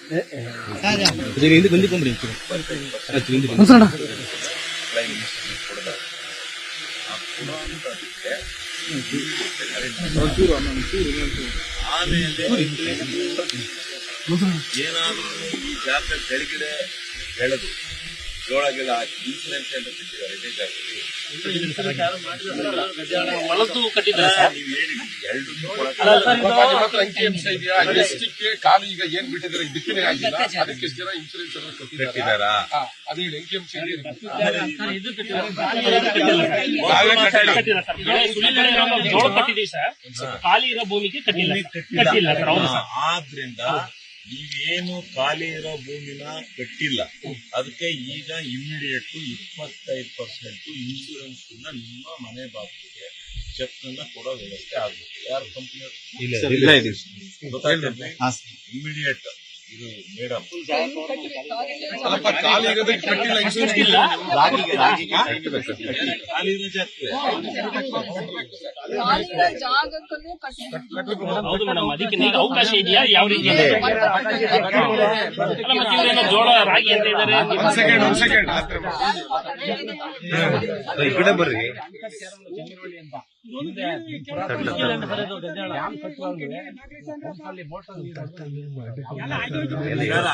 ಏನಾದ್ರೂ ಈ ಜಾಗ ಕೆಳಗಡೆ ಬೆಳೆದು ಜೋಳ ಗಿಡ ಹಾಕಿ ಇನ್ಸೂರೆನ್ಸ್ ಅಂತ ಕಟ್ಟಿದ್ದಾರೆ ಇದೇ ಜಾಗದಲ್ಲಿ ಕಾಲು ಈಗ ಏನ್ ಬಿಟ್ಟಿದ್ದಾರೆ ಬಿತ್ತನೆ ಆಗಿಲ್ಲ ಅದಕ್ಕೆ ಜನ ಇನ್ಸೂರೆನ್ಸ್ ಅನ್ನು ಕಟ್ಟಿದಾರಾ ಅದೇ ಖಾಲಿ ಇರೋ ಭೂಮಿಗೆ ಕಟ್ಟಿಲ್ಲ. ಆದ್ರಿಂದ ನೀವೇನು ಖಾಲಿ ಇರೋ ಭೂಮಿನ ಕಟ್ಟಿಲ್ಲ, ಅದಕ್ಕೆ ಈಗ ಇಮಿಡಿಯೇಟ್ 25% ಇನ್ಶೂರೆನ್ಸ್ ನಿಮ್ಮ ಮನೆ ಬಾಗಿಲಿಗೆ ಚೆಕ್ ಅನ್ನ ಕೊಡೋ ವ್ಯವಸ್ಥೆ ಆಗ್ಬೇಕು. ಯಾರು ಕಂಪನಿ ಇಮಿಡಿಯೇಟ್ ಇದು ಮೇಡಮ್ ಖಾಲಿ ಇರೋದಕ್ಕೆ ಕಟ್ಟಿಲ್ಲ ಇನ್ಶೂರೆನ್ಸ್ ಖಾಲಿ ಇರೋ ಹೌದು ಮೇಡಮ್, ಅದಕ್ಕೆ ಅವಕಾಶ ಇದೆಯಾ? ಯಾವ ರೀತಿ ಜೋಳ ರಾಗಿ ಅಂತ ಇದ್ದಾರೆ. ಈ ಕಡೆ ಬರ್ರಿ.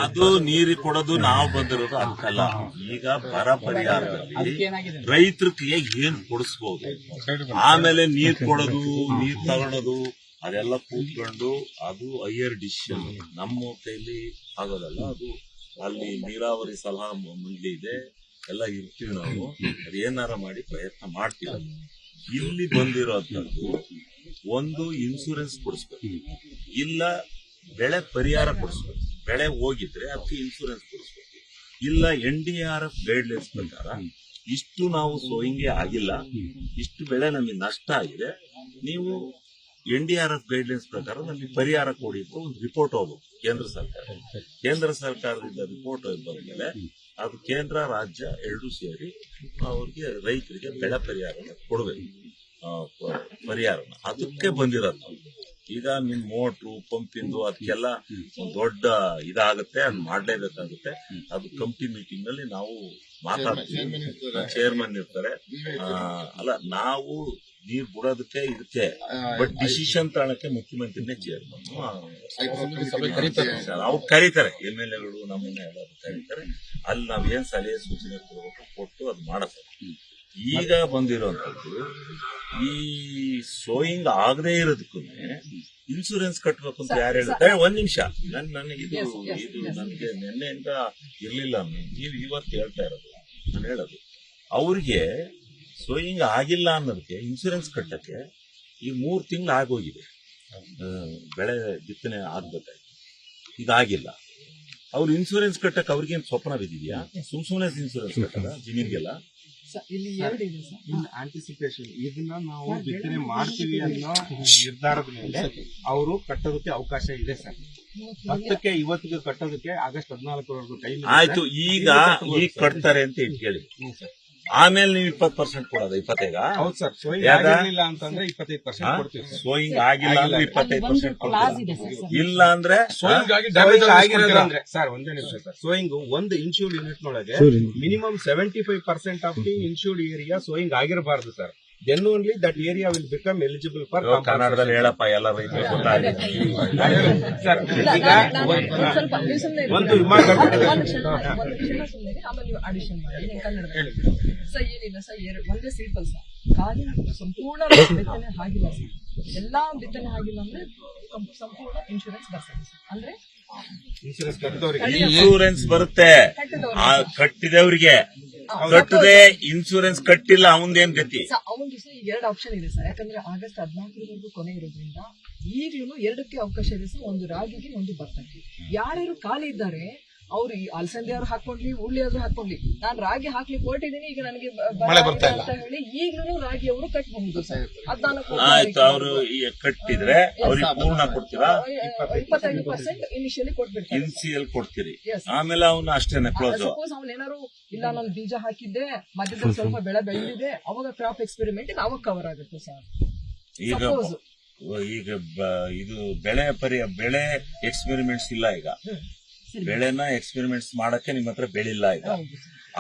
ಅದು ನೀರು ಕೊಡೋದು ನಾವು ಬಂದಿರೋದು ಅದಕ್ಕಲ್ಲ. ಈಗ ಬರ ಪರಿಹಾರದಲ್ಲಿ ರೈತರಿಗೆ ಏನ್ ಕೊಡಿಸ್ಬೋದು, ಆಮೇಲೆ ನೀರ್ ಕೊಡೋದು ನೀರ್ ತಗೊಳೋದು ಅದೆಲ್ಲ ಕೂತ್ಕೊಂಡು ಅದು ಹೈಯರ್ ಡಿಸಿಷನ್. ನಮ್ಮ ಕೈಲಿ ಆಗೋದಲ್ಲ. ಅದು ಅಲ್ಲಿ ನೀರಾವರಿ ಸಲಹಾ ಮಂಡಳಿ ಇದೆ, ಎಲ್ಲ ಇರ್ತೀವಿ ನಾವು. ಅದೇನಾರ ಮಾಡಿ ಪ್ರಯತ್ನ ಮಾಡ್ತೀವಿ. ಇಲ್ಲಿ ಬಂದಿರೋಂಥದ್ದು ಒಂದು ಇನ್ಶೂರೆನ್ಸ್ ಕೊಡಿಸ್ಬೇಕು, ಇಲ್ಲ ಬೆಳೆ ಪರಿಹಾರ ಕೊಡಿಸ್ಬೇಕು. ಬೆಳೆ ಹೋಗಿದ್ರೆ ಅದಕ್ಕೆ ಇನ್ಶೂರೆನ್ಸ್ ಕೊಡಿಸ್ಬೇಕು. ಇಲ್ಲ NDRF ಗೈಡ್ಲೈನ್ಸ್ ಪ್ರಕಾರ ಇಷ್ಟು ನಾವು ಸೋಯಿಂಗೇ ಆಗಿಲ್ಲ, ಇಷ್ಟು ಬೆಳೆ ನಮಗೆ ನಷ್ಟ ಆಗಿದೆ, ನೀವು NDRF ಗೈಡ್ಲೈನ್ಸ್ ಪ್ರಕಾರ ನಮಗೆ ಪರಿಹಾರ ಕೊಡಿ ಅಂತ ಒಂದು ರಿಪೋರ್ಟ್ ಹೋಗ್ಬೇಕು ಕೇಂದ್ರ ಸರ್ಕಾರದಿಂದ ರಿಪೋರ್ಟ್ ಬಂದ್ಮೇಲೆ ಅದು ಕೇಂದ್ರ ರಾಜ್ಯ ಎರಡೂ ಸೇರಿ ಅವ್ರಿಗೆ ರೈತರಿಗೆ ಬೆಳೆ ಪರಿಹಾರನ ಕೊಡಬೇಕು. ಪರಿಹಾರನ ಅದಕ್ಕೆ ಬಂದಿರೋದು ನಾವು. ಈಗ ನಿಮ್ ಮೋಟ್ರು ಪಂಪಿಂದು ಅದಕ್ಕೆಲ್ಲ ಒಂದು ದೊಡ್ಡ ಇದಾಗುತ್ತೆ, ಅದು ಮಾಡ್ಲೇಬೇಕಾಗುತ್ತೆ. ಅದು ಕಂಪ್ನಿ ಮೀಟಿಂಗ್ ನಲ್ಲಿ ನಾವು ಮಾತಾಡ್ತೀವಿ, ಚೇರ್ಮನ್ ಇರ್ತಾರೆ. ಅಲ್ಲ, ನಾವು ನೀರ್ ಬಿಡೋದಕ್ಕೆ ಇದಕ್ಕೆ ಬಟ್ ಡಿಸಿಷನ್ ತಗೊಳಕ್ಕೆ ಮುಖ್ಯಮಂತ್ರಿನೇ ಚೇರ್ಮನ್ ಅವ್ರು ಕರೀತಾರೆ. MLAಗಳು ನಮ್ಮನ್ನ ಎಲ್ಲರೂ ಕರೀತಾರೆ. ಅಲ್ಲಿ ನಾವ್ ಏನ್ ಸಲಹೆ ಸೂಚನೆ ಕೊಟ್ಟು ಅದು ಮಾಡುತ್ತೆ. ಈಗ ಬಂದಿರುವಂತದ್ದು ಈ ಸೋಯಿಂಗ್ ಆಗದೆ ಇರೋದಕ್ಕೂ ಇನ್ಶೂರೆನ್ಸ್ ಕಟ್ಟಬೇಕು ಅಂತ ಯಾರು ಹೇಳ್ತಾರೆ? ಒಂದ್ ನಿಮಿಷ, ನನಗೆ ಇದು ನನಗೆ ನಿನ್ನೆಯಿಂದ ಇರ್ಲಿಲ್ಲ. ನೀವು ಇವತ್ತು ಹೇಳ್ತಾ ಇರೋದು ನಾನು ಹೇಳೋದು. ಅವ್ರಿಗೆ ಸೋಯಿಂಗ್ ಆಗಿಲ್ಲ ಅನ್ನೋದಕ್ಕೆ ಇನ್ಶೂರೆನ್ಸ್ ಕಟ್ಟಕ್ಕೆ ಈಗ 3 ತಿಂಗಳು ಆಗೋಗಿದೆ. ಬೆಳೆ ಬಿತ್ತನೆ ಆಗ್ಬೇಕಾಯ್ತು, ಈಗ ಆಗಿಲ್ಲ. ಅವ್ರು ಇನ್ಶೂರೆನ್ಸ್ ಕಟ್ಟಕ್ಕೆ ಅವ್ರಿಗೇನು ಸ್ವಪ್ನ ಬಿದ್ದಿದ್ಯಾ? ಸುಮ್ಮನೆ ಇನ್ಶೂರೆನ್ಸ್ ಕಟ್ಟದ ಜಮೀನ್ಗೆಲ್ಲ ಆಂಟಿಸಿಪೇಷನ್ ಇದನ್ನ ನಾವು ಬಿತ್ತನೆ ಮಾಡ್ತೀವಿ ಅನ್ನೋ ನಿರ್ಧಾರದ ಮೇಲೆ ಅವರು ಕಟ್ಟೋದಕ್ಕೆ ಅವಕಾಶ ಇದೆ ಸರ್. 10ಕ್ಕೆ ಇವತ್ತಿಗೆ ಕಟ್ಟೋದಕ್ಕೆ ಆಗಸ್ಟ್ 14 ಟೈಮ್ ಆಯ್ತು. ಈಗ ಕಟ್ತಾರೆ ಅಂತ ಕೇಳಿ, ಆಮೇಲೆ ನೀವು 20% ಕೊಡೋದು 25? ಹೌದು ಸರ್. ಸೋಯಿಂಗ್ ಆಗಿರ್ಲಿಲ್ಲ ಅಂತಂದ್ರೆ 25% ಕೊಡ್ತೀವಿ. ಸೋಯಿಂಗ್ ಆಗಿಲ್ಲ ಅಂದ್ರೆ 25% ಕೊಡ್ತೀವಿ. ಇಲ್ಲ ಅಂದ್ರೆ ಸೋಯಿಂಗ್ ಆಗಿರೋದಂದ್ರೆ ಸರ್ ಒಂದೇ ನಿಮಿಷ ಸರ್. ಸೋಯಿಂಗ್ ಒಂದು ಇನ್ಶೂರ್ಡ್ ಯೂನಿಟ್ ನೊಳಗೆ minimum 75% of the insured area sowing ಆಗಿರಬಾರ್ದು sir. then only that area will become eligible for ಕನ್ನಡದಲ್ಲಿ ಹೇಳಪ್ಪ, ಎಲ್ಲ ರೈತರು ಗೊತ್ತಾಗಿದೆ ಸರ್. ಈಗ ಒಂದು ಸರ್ ಏನಿಲ್ಲ ಸರ್, ಒಂದೇ ಸಿಂಪಲ್ ಸರ್. ಖಾಲಿ ಸಂಪೂರ್ಣ ಬಿತ್ತನೆ ಆಗಿಲ್ಲ ಸರ್, ಎಲ್ಲಾ ಬಿತ್ತನೆ ಆಗಿಲ್ಲ ಅಂದ್ರೆ ಸಂಪೂರ್ಣ ಇನ್ಶೂರೆನ್ಸ್ ಬರ್ತದೆ ಸರ್. ಅಂದ್ರೆ ಇನ್ಶೂರೆನ್ಸ್ ಬರುತ್ತೆ ಕಟ್ಟಿದವ್ರಿಗೆ, ಕಟ್ಟದೆ ಇನ್ಶೂರೆನ್ಸ್ ಕಟ್ಟಿಲ್ಲ ಅವಂದೇನ್ ಗತಿ? ಅವಂದು ಸರ್ ಈಗ 2 ಆಪ್ಷನ್ ಇದೆ ಸರ್. ಯಾಕಂದ್ರೆ ಆಗಸ್ಟ್ 14 ಕೊನೆ ಇರೋದ್ರಿಂದ ಈಗ್ಲೂ 2ಕ್ಕೆ ಅವಕಾಶ ಇದೆ ಸರ್. ಒಂದು ರಾಗಿಗೆ, ಒಂದು ಭತ್ತಕ್ಕೆ. ಯಾರ್ಯಾರು ಖಾಲಿ ಇದ್ದಾರೆ ಅವ್ರು ಈ ಅಲಸಂದೆ ಅವ್ರು ಹಾಕೊಂಡ್ಲಿ, ಉಳ್ಳಿ ಆದ್ರೂ ಹಾಕೊಂಡ್ಲಿ, ನಾನ್ ರಾಗಿ ಹಾಕ್ಲಿಕ್ಕೆ ಹೊರಟಿದ್ದೀನಿ, ಈಗ ನನಗೆ ಅಂತ ಹೇಳಿ ಈಗ್ಲೂ ರಾಗಿ ಅವರು ಕಟ್ಟಬಹುದು ಸರ್. ಆಯ್ತು, ಅವರು ಕಟ್ಟಿದ್ರೆ ಅವ್ರಿಗೆ ಪೂರ್ಣ ಕೊಡ್ತೀರಾ? 25% ಇನಿಷಿಯಲಿ ಕೊಟ್ಬಿಡ್ತಾರೆ, ಇನ್ಸಿಯಲ್ ಕೊಡ್ತೀರಿ. ಆಮೇಲೆ ಅವನು ಅಷ್ಟೇನೆ ಕ್ಲೋಸ್. ಸಪೋಸ್ ಅವ್ನು ಏನಾರು ಇಲ್ಲ ನಾನು ಬೀಜ ಹಾಕಿದ್ದೆ, ಮಧ್ಯದಲ್ಲಿ ಸ್ವಲ್ಪ ಬೆಳೆ ಬೆಳೆದಿದೆ, ಅವಾಗ ಕ್ರಾಪ್ ಎಕ್ಸ್ಪೆರಿಮೆಂಟ್ ಅವಾಗ ಕವರ್ ಆಗುತ್ತೆ ಸರ್. ಈಗ ಇದು ಬೆಳೆ ಎಕ್ಸ್ಪೆರಿಮೆಂಟ್ಸ್ ಇಲ್ಲ ಈಗ ಬೆಳೆನ ಎಕ್ಸ್ಪೆರಿಮೆಂಟ್ಸ್ ಮಾಡಕ್ಕೆ ನಿಮ್ಮ ಹತ್ರ ಬೆಳಿಲ್ಲ ಈಗ.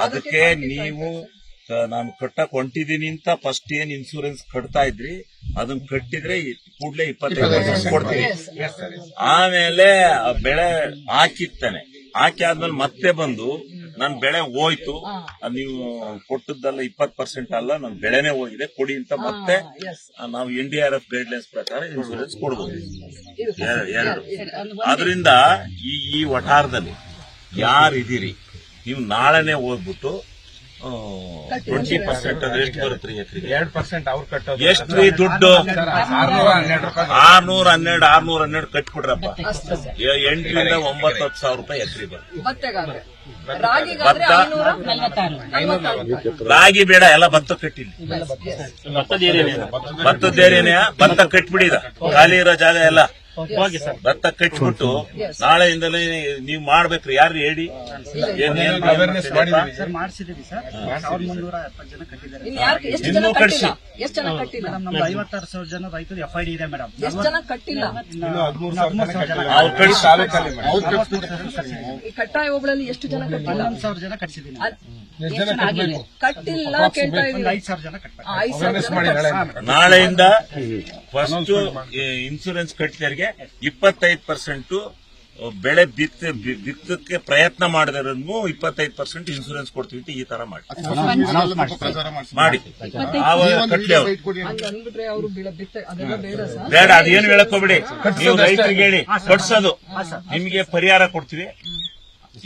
ಅದಕ್ಕೆ ನೀವು ನಾನು ಕಟ್ಟಕ್ ಹೊಂಟಿದೀನಿ ಅಂತ ಫಸ್ಟ್ ಏನ್ ಇನ್ಸೂರೆನ್ಸ್ ಕಟ್ತಾ ಇದ್ರಿ ಅದನ್ನ ಕಟ್ಟಿದ್ರೆ ಕೂಡ್ಲೆ 25% ಕೊಡ್ತೀವಿ. ಆಮೇಲೆ ಆ ಬೆಳೆ ಹಾಕಿರ್ತಾನೆ, ಹಾಕಿ ಆದ್ಮೇಲೆ ಮತ್ತೆ ಬಂದು ನನ್ ಬೆಳೆ ಹೋಯ್ತು, ನೀವು ಕೊಟ್ಟದ್ದಲ್ಲ 20% ಅಲ್ಲ, ನನ್ ಬೆಳೆನೇ ಹೋಗಿದೆ ಕೊಡಿ ಅಂತ ಮತ್ತೆ ನಾವು NDRF ಗೈಡ್ಲೈನ್ಸ್ ಪ್ರಕಾರ ಇನ್ಸೂರೆನ್ಸ್ ಕೊಡ್ಬೋದು. ಎರಡು. ಅದರಿಂದ ಈ ವಠಾರದಲ್ಲಿ ಯಾರಿದ್ದೀರಿ ನೀವು ನಾಳೆನೆ ಹೋಗ್ಬಿಟ್ಟು 20% ಅಂದ್ರೆ ಎಷ್ಟು ಬರುತ್ತೆ ಎಕರೆಗೆ? 2% ಅವ್ರು ಕಟ್ಟೋದು. ಎಷ್ಟು ರೀ ದುಡ್ಡು? 612 ಕಟ್ಬಿಡ್ರಪ್ಪ. 8ರಿಂದ 9 ಸಾವಿರ ರೂಪಾಯಿ ಎಕರೆ ಬರುತ್ತೆ. ಭತ್ತಗಾದ್ರೆ ಭತ್ತ ರಾಗಿ ಬೇಡ, ಎಲ್ಲ ಭತ್ತ ಕಟ್ಟಿಲ್ಲ. ಭತ್ತದೇರೇನೆ ಭತ್ತ ಕಟ್ಬಿಡಿದ, ಖಾಲಿ ಇರೋ ಜಾಗ ಎಲ್ಲ ಭತ್ತ ಕಟ್ಬಿಟ್ಟು ನಾಳೆಯಿಂದಲೇ ನೀವು ಮಾಡ್ಬೇಕ್ರಿ. ಯಾರು ಹೇಳಿ ಅವೇರ್ನೆಸ್ ಮಾಡಿದ್ವಿ ಸರ್, ಮಾಡಿಸಿದೀವಿ ಸರ್. 1370 ಜನ ಕಟ್ಟಿದ್ದಾರೆ. ಎಷ್ಟು ಜನ ಕಟ್ಟಿಲ್ಲ? ಎಷ್ಟು ಜನ ಕಟ್ಟಿಲ್ಲ? ನಮ್ದು 56,000 ಜನ ರೈತರು FID ಇದೆ ಮೇಡಮ್. ಎಷ್ಟು ಜನ ಕಟ್ಟಿಲ್ಲ? ಇನ್ನು 13,000 ಜನ ಅವ್ರು ಕಟ್ಟಿ ತಾಲೂಕಲ್ಲಿ ಈ ಕಟ್ಟಾಯ ಹೋಬಳಲ್ಲಿ ಎಷ್ಟು ಜನ ಕಟ್ಟಿಲ್ಲ? 11,000 ಜನ ಕಟ್ಟಿಸಿದೀನಿ. ಕಟ್ಟಿಲ್ಲ ಕೇಳ್ತಾ ಒಂದು ಇದೀವಿ. 5,000 ಜನ ಕಟ್ತಾರೆ. 5,000 ಜನ ಮಾಡಿ ನಾಳೆಯಿಂದ ಫಸ್ಟ್ ಇನ್ಸೂರೆನ್ಸ್ ಕಟ್ಟಿದವರಿಗೆ 25% ಬೆಳೆ ಬಿತ್ತಕ್ಕೆ ಪ್ರಯತ್ನ ಮಾಡಿದರನ್ನು 25% ಇನ್ಸೂರೆನ್ಸ್ ಕೊಡ್ತೀವಿ ಅಂತ ಈ ತರ ಮಾಡಿ ಆವಾಗ ಕಟ್ಲಿ ಅವ್ರು. ಅಂದ್ಬಿಟ್ರೆ ಅವರು ಅದೆಲ್ಲ ಬೇಡ ಸರ್. ಬೇಡ, ಅದೇನು ಹೇಳಕೋಬೇಡಿ, ನೀವು ರೈತರಿಗೆ ಹೇಳಿ ಕಟ್ಸೋದು. ನಿಮಗೆ ಪರಿಹಾರ ಕೊಡ್ತೀವಿ,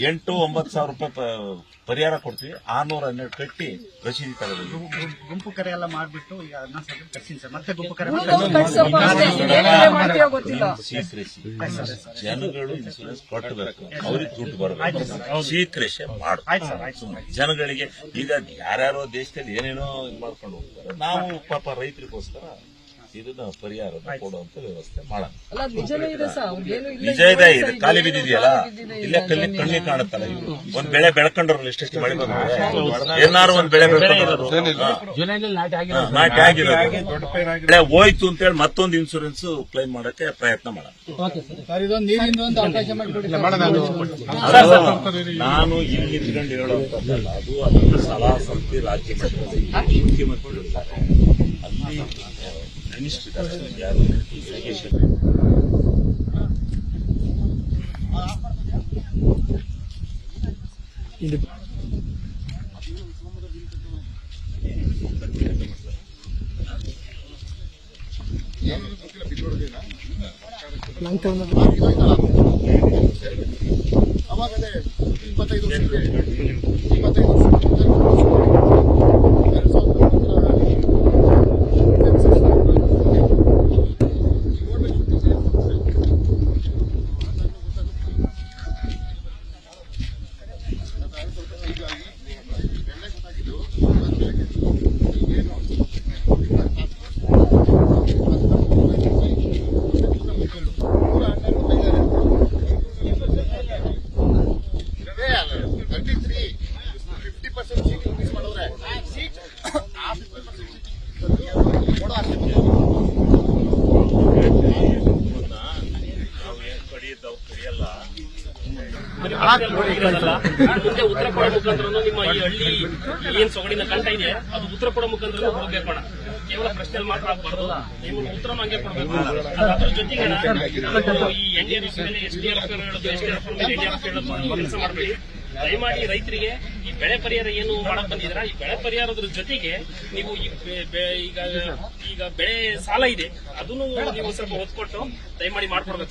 8-9 ಸಾವಿರ ರೂಪಾಯಿ ಪರಿಹಾರ ಕೊಡ್ತೀವಿ. 612 ಕಟ್ಟಿ ರಸೀದಿ ತಗೋಬೇಕು. ಗುಂಪು ಕರೆ ಎಲ್ಲ ಮಾಡ್ಬಿಟ್ಟು ಈಗ 11,000 ಕಟ್ಸಿನಿ ಸರ್. ಮತ್ತೆ ಗುಂಪು ಕರೆ ಮಾಡ್ತೀಯೋ ಗೊತ್ತಿಲ್ಲ. ಸ್ವೀಕರಿಸಿ, ಜನಗಳು ಇನ್ಸೂರೆನ್ಸ್ ಕಟ್ಟಬೇಕು, ಅವ್ರಿಗೆ ದುಡ್ಡು ಬರಬೇಕು. ಸ್ವೀಕರಿಸಿ ಮಾಡು. ಜನಗಳಿಗೆ ಈಗ ಯಾರ್ಯಾರೋ ದೇಶದಲ್ಲಿ ಏನೇನೋ ಇದು ಮಾಡ್ಕೊಂಡು ಹೋಗ್ತಾರೆ. ನಾವು ಪಾಪ ರೈತರಿಗೋಸ್ಕರ ಇದನ್ನ ಪರಿಹಾರ ಕೊಡುವಂತ ವ್ಯವಸ್ಥೆ ಮಾಡೋಣ. ಅಲ್ಲ, ನಿಜನೇ ಇದೆ ಸರ್. ಅವ್ರಿಗೇನು ಇಲ್ಲ. ನಿಜ ಇದೆ, ಇದು ಖಾಲಿ ಬಿದ್ದಿದೆಯಲ್ಲ, ಇಲ್ಲೇ ಕಣ್ಣಿಗೆ ಕಾಣುತ್ತಲ್ಲ. ಇವ್ರು ಒಂದ್ ಬೆಳೆ ಬೆಳ್ಕೊಂಡ್ರಲ್ಲ, ಎಷ್ಟೆಷ್ಟು ಮಳೆ ಬಂದ್ರೆ ಏನಾರು ಒಂದ್ ಬೆಳೆ ಬೆಳ್ಕೊಂಡ್ರು ನಾಟಿ ಆಗಿರೋದು ಬೆಳೆ ಹೋಯ್ತು ಅಂತೇಳಿ ಮತ್ತೊಂದು ಇನ್ಸೂರೆನ್ಸ್ ಕ್ಲೈಮ್ ಮಾಡಕ್ಕೆ ಪ್ರಯತ್ನ ಮಾಡೋಣ. ನಾನು ಇಲ್ಲಿ ನಿಂತ್ಕೊಂಡು ಹೇಳುವಂತದ್ದಲ್ಲ, ಅದು ಅದನ್ನ ಸಲಹಾ ಸಮಿತಿ ರಾಜ್ಯ ಮಟ್ಟದಲ್ಲಿ ಮುಖ್ಯಮಂತ್ರಿಗಳು ಇರ್ತಾರೆ, ಅಲ್ಲಿ ಮಿನಿಸ್ಟರ್ ಇದ್ದಾರೆ, ಯಾರು ಇರಿಗೇಷನ್ ಮುಂದೆ ಉತ್ತರ ಕೊಡೋ ಮುಖಾಂತರ ನಿಮ್ಮ ಈ ಹಳ್ಳಿ ಏನ್ ಸೊಗಡಿನ ಕಂಠ ಇದೆ ಅದು ಉತ್ತರ ಕೊಡೋ ಮುಖಾಂತರ ಹೋಗ್ಬೇಕೋಣ. ಕೇವಲ ಪ್ರಶ್ನೆ ಮಾತ್ರ ಆಗ್ಬಾರ್ದು, ನೀವು ಉತ್ತರ ಹಂಗೆ ಕೊಡಬೇಕು. ಅದ್ರ ಜೊತೆಗೆ ಈ NDRF ಮೇಲೆ SDRF ಹೇಳೋದು, SDRF ಮೇಲೆ NDRF ಹೇಳೋದು ಕೆಲಸ ಮಾಡಬೇಡಿ. ದಯಮಾಡಿ ರೈತರಿಗೆ ಈ ಬೆಳೆ ಪರಿಹಾರ ಏನು ಮಾಡಕ್ ಬಂದಿದ್ರ, ಈ ಬೆಳೆ ಪರಿಹಾರದ ಜೊತೆಗೆ ನೀವು ಈಗ ಬೆಳೆ ಸಾಲ ಇದೆ ಅದನ್ನು ನೀವು ಸ್ವಲ್ಪ ಒತ್ತು ಕೊಟ್ಟು ದಯಮಾಡಿ ಮಾಡ್ಕೊಡ್ಬೇಕು.